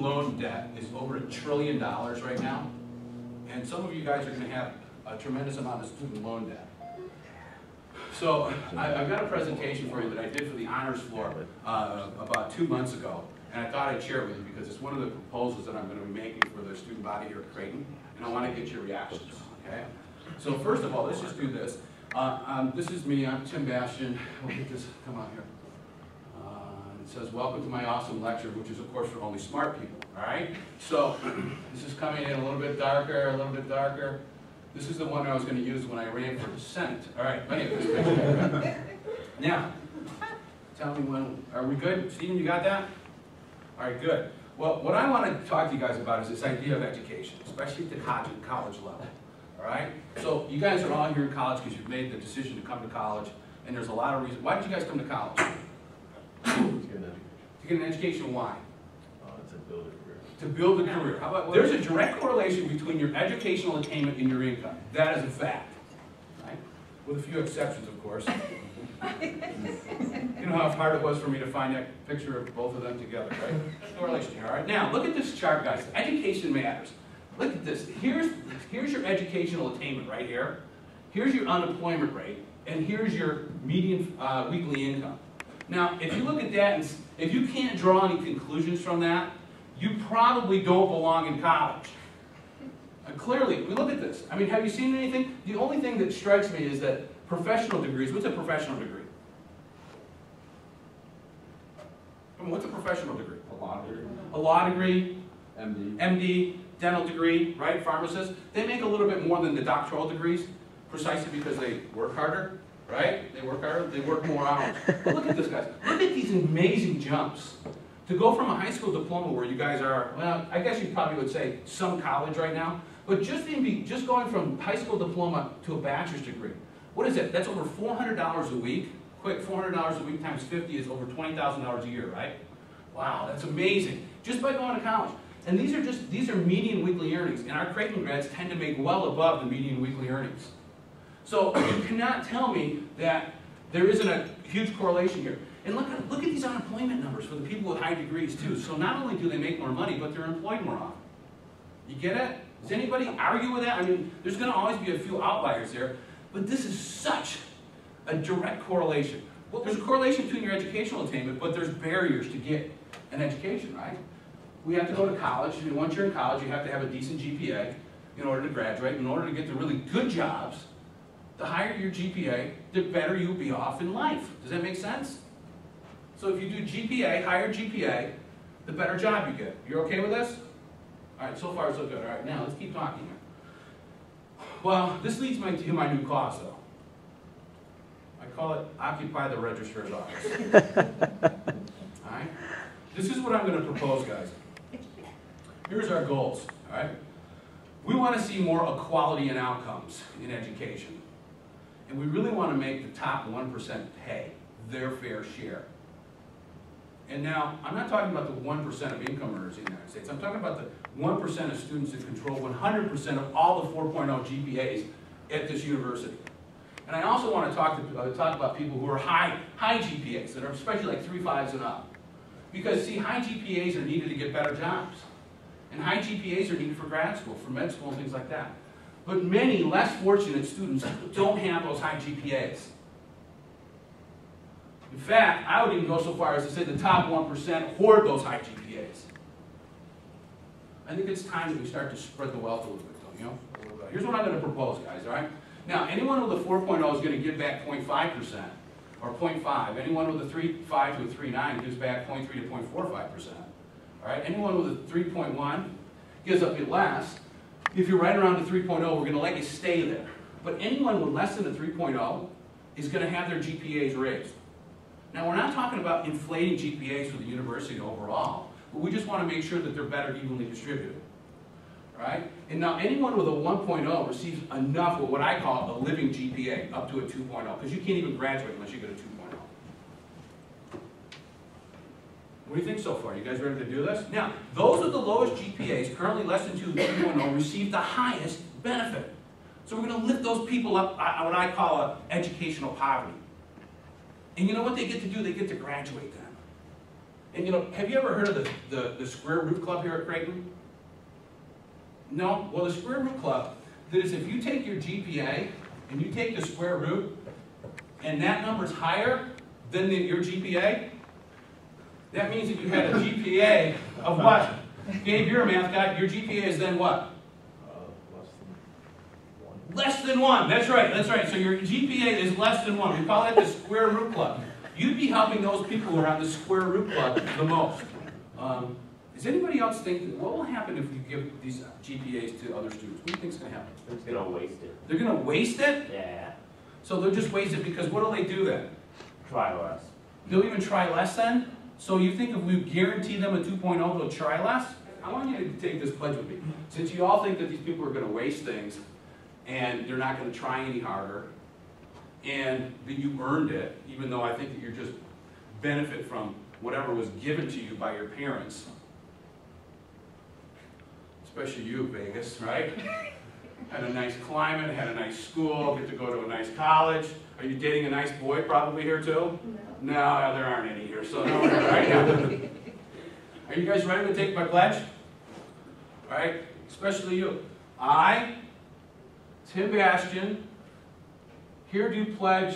loan debt is over $1 trillion right now, and some of you guys are going to have a tremendous amount of student loan debt. So I've got a presentation for you that I did for the honors floor about 2 months ago, and I thought I'd share it with you because it's one of the proposals that I'm going to be making for the student body here at Creighton, and I want to get your reactions, okay? So first of all, let's just do this. This is me, I'm Tim Bastian. We'll get this, come on here. It says, welcome to my awesome lecture, which is of course for only smart people, all right? So this is coming in a little bit darker, a little bit darker. This is the one I was going to use when I ran for the Senate. All right, anyway. Now, tell me when, are we good? Stephen, you got that? All right, good. Well, what I want to talk to you guys about is this idea of education, especially at the college level, all right? So you guys are all here in college because you've made the decision to come to college, and there's a lot of reasons. Why did you guys come to college? To get an education, why? To build a career. To build a career. How about, there's a direct correlation between your educational attainment and your income. That is a fact, right? With a few exceptions, of course. You know how hard it was for me to find that picture of both of them together, right? Correlation here, all right? Now, look at this chart, guys. Education matters. Look at this. Here's your educational attainment right here. Here's your unemployment rate, and here's your median weekly income. Now, if you look at that, and if you can't draw any conclusions from that, you probably don't belong in college. Clearly, we look at this. I mean, have you seen anything? The only thing that strikes me is that professional degrees, what's a professional degree? I mean, what's a professional degree? A law degree. A law degree, MD. MD, dental degree, right? Pharmacists. They make a little bit more than the doctoral degrees, precisely because they work harder. Right? They work harder, they work more hours. But look at this, guys. Look at these amazing jumps. To go from a high school diploma where you guys are, well, I guess you probably would say some college right now, but just going from high school diploma to a bachelor's degree, what is it? That's over $400 a week. Quick, $400 a week times 50 is over $20,000 a year, right? Wow, that's amazing. Just by going to college. And these are median weekly earnings, and our Creighton grads tend to make well above the median weekly earnings. So you cannot tell me that there isn't a huge correlation here. And look at these unemployment numbers for the people with high degrees too. So not only do they make more money, but they're employed more often. You get it? Does anybody argue with that? I mean, there's going to always be a few outliers there, but this is such a direct correlation. Well, there's a correlation between your educational attainment, but there's barriers to get an education, right? We have to go to college, and once you're in college, you have to have a decent GPA in order to graduate, in order to get the really good jobs. The higher your GPA, the better you'll be off in life. Does that make sense? So if you do GPA, higher GPA, the better job you get. You're okay with this? All right, so far so good. All right, now let's keep talking here. Well, this leads me to my new cause, though. I call it Occupy the Registrar's Office. All right? This is what I'm going to propose, guys. Here's our goals, all right? We want to see more equality in outcomes in education. And we really want to make the top 1% pay their fair share. And now, I'm not talking about the 1% of income earners in the United States. I'm talking about the 1% of students that control 100% of all the 4.0 GPAs at this university. And I also want to talk about people who are high GPAs, that are especially like 3.5s and up. Because, see, high GPAs are needed to get better jobs. And high GPAs are needed for grad school, for med school, and things like that. But many less fortunate students don't have those high GPAs. In fact, I would even go so far as to say the top 1% hoard those high GPAs. I think it's time that we start to spread the wealth a little bit, though, you know? Here's what I'm going to propose, guys, all right? Now, anyone with a 4.0 is going to give back 0.5%, or 0.5. Anyone with a 3.5 to a 3.9 gives back 0.3 to 0.45%. All right? Anyone with a 3.1 gives a bit less. If you're right around the 3.0, we're going to let you stay there. But anyone with less than a 3.0 is going to have their GPAs raised. Now, we're not talking about inflating GPAs for the university overall, but we just want to make sure that they're better evenly distributed. Right? And now anyone with a 1.0 receives enough of what I call a living GPA, up to a 2.0, because you can't even graduate unless you get a 2.0. What do you think so far? You guys ready to do this? Now, those with the lowest GPAs, currently less than 2.0, receive the highest benefit. So we're going to lift those people up, what I call educational poverty. And you know what they get to do? They get to graduate then. And you know, have you ever heard of the square root club here at Creighton? No? Well, the square root club, that is if you take your GPA and you take the square root and that number's higher than your GPA, that means that you had a GPA of what? Gabe, you're a math guy. Your GPA is then what? Less than 1. That's right, that's right. So your GPA is less than 1. We call that the square root club. You'd be helping those people who are on the square root club the most. Does anybody else think, what will happen if you give these GPAs to other students? What do you think is going to happen? They're just going to waste it. They're going to waste it? Yeah. So they'll just waste it because what do they do then? Try less. They'll even try less then? So you think if we guarantee them a 2.0, they'll try less? I want you to take this pledge with me. Since you all think that these people are going to waste things, and they're not going to try any harder, and that you earned it, even though I think that you're just benefit from whatever was given to you by your parents. Especially you, Vegas, right? Had a nice climate, had a nice school, get to go to a nice college. Are you dating a nice boy probably here too? No, there aren't any here, so no, right now. Are you guys ready to take my pledge? All right, especially you. I, Tim Bastian, here do pledge.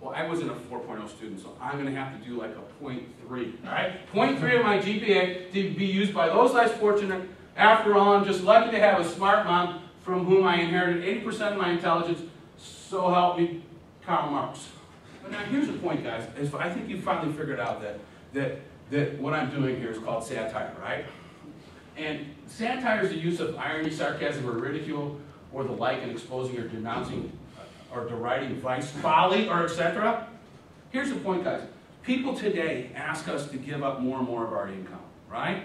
Well, I wasn't a 4.0 student, so I'm going to have to do like a 0.3, all right? 0.3 of my GPA to be used by those less fortunate. After all, I'm just lucky to have a smart mom from whom I inherited 80% of my intelligence, so help me, Karl Marx. But now here's the point, guys. Is I think you finally figured out that what I'm doing here is called satire, right? And satire is the use of irony, sarcasm, or ridicule, or the like in exposing or denouncing or deriding vice, folly, or etc. Here's the point, guys. People today ask us to give up more and more of our income, right?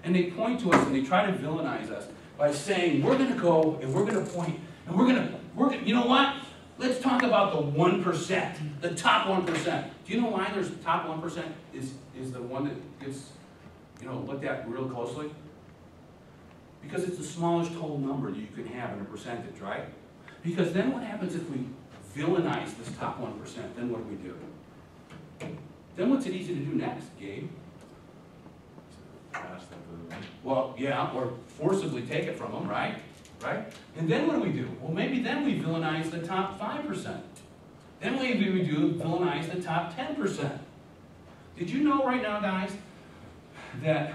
And they point to us and they try to villainize us by saying, we're going to go and we're going to point and we're going to, you know what? Let's talk about the 1%, the top 1%. Do you know why there's the top 1% is the one that gets, you know, looked at real closely? Because it's the smallest whole number that you can have in a percentage, right? Because then what happens if we villainize this top 1%? Then what do we do? Then what's it easy to do next, Gabe? Well, yeah, or forcibly take it from them, right? Right? And then what do? Well, maybe then we villainize the top 5%. Then maybe we do villainize the top 10%. Did you know right now, guys, that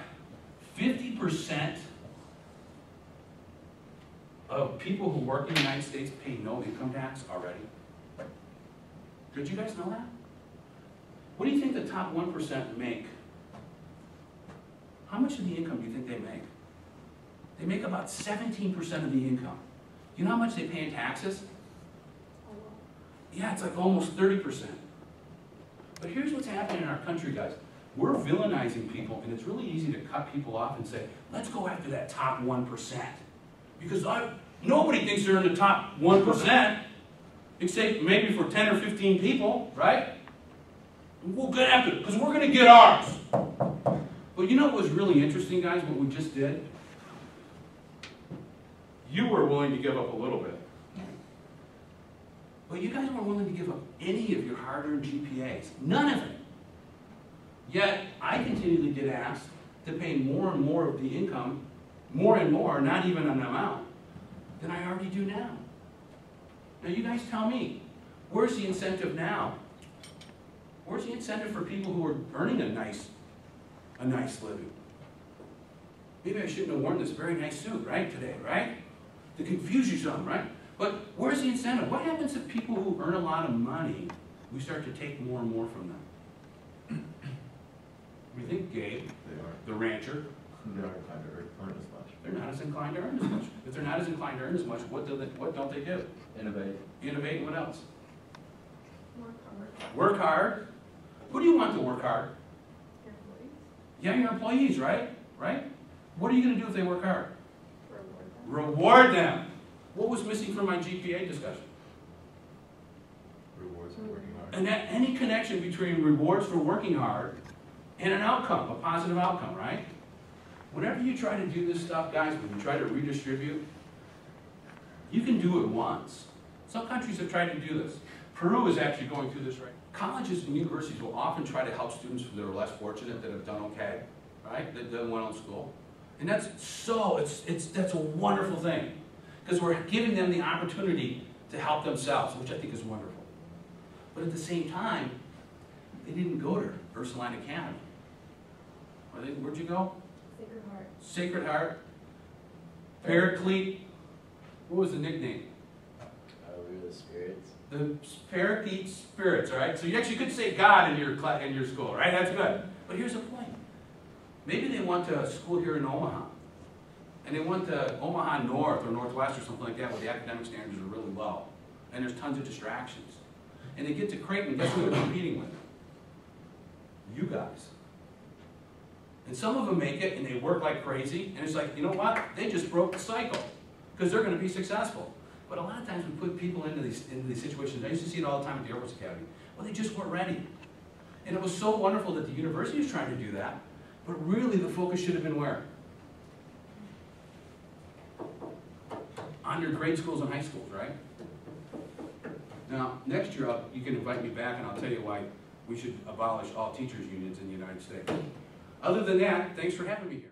50% of people who work in the United States pay no income tax already? Did you guys know that? What do you think the top 1% make? How much of the income do you think they make? They make about 17% of the income. You know how much they pay in taxes? Yeah, it's like almost 30%. But here's what's happening in our country, guys. We're villainizing people, and it's really easy to cut people off and say, let's go after that top 1%. Because nobody thinks they're in the top 1%, except maybe for 10 or 15 people, right? We'll get after it, because we're going to get ours. But you know what was really interesting, guys, what we just did? You were willing to give up a little bit. But you guys weren't willing to give up any of your hard-earned GPAs. None of it. Yet, I continually get asked to pay more and more of the income, more and more, not even an amount, than I already do now. Now, you guys tell me, where's the incentive now? Where's the incentive for people who are earning a nice living? Maybe I shouldn't have worn this very nice suit, right, today, right? To confuse you some, right? But where's the incentive? What happens if people who earn a lot of money, we start to take more and more from them? We think Gabe, the rancher, They aren't inclined to earn as much. they're not as inclined to earn as much. If they're not as inclined to earn as much, what don't they do? Innovate. Innovate, and what else? Work hard. Work hard. Who do you want to work hard? Your employees. Yeah, your employees, right? Right? What are you going to do if they work hard? Reward them. Reward them. What was missing from my GPA discussion? Rewards for working hard. And that any connection between rewards for working hard and an outcome, a positive outcome, right? Whenever you try to do this stuff, guys, when you try to redistribute, you can do it once. Some countries have tried to do this. Peru is actually going through this right now. Colleges and universities will often try to help students that are less fortunate, that have done okay, right? That done well in school. And that's that's a wonderful thing. Because we're giving them the opportunity to help themselves, which I think is wonderful. But at the same time, they didn't go to Ursuline Academy. Where'd you go? Sacred Heart. Sacred Heart. Paraclete. What was the nickname? We were the spirits. The Paraclete Spirits, all right? So you actually could say God in your school, right? That's good. But here's the point. Maybe they went to school here in Omaha. And they went to Omaha North or Northwest or something like that where the academic standards are really low. And there's tons of distractions. And they get to Creighton, guess who they're competing with? You guys. And some of them make it and they work like crazy. And it's like, you know what? They just broke the cycle. Because they're going to be successful. But a lot of times we put people into these situations. I used to see it all the time at the Air Force Academy. Well, they just weren't ready. And it was so wonderful that the university was trying to do that. But really the focus should have been where? On your grade schools and high schools, right? Now, next year you can invite me back and I'll tell you why we should abolish all teachers' unions in the United States. Other than that, thanks for having me here.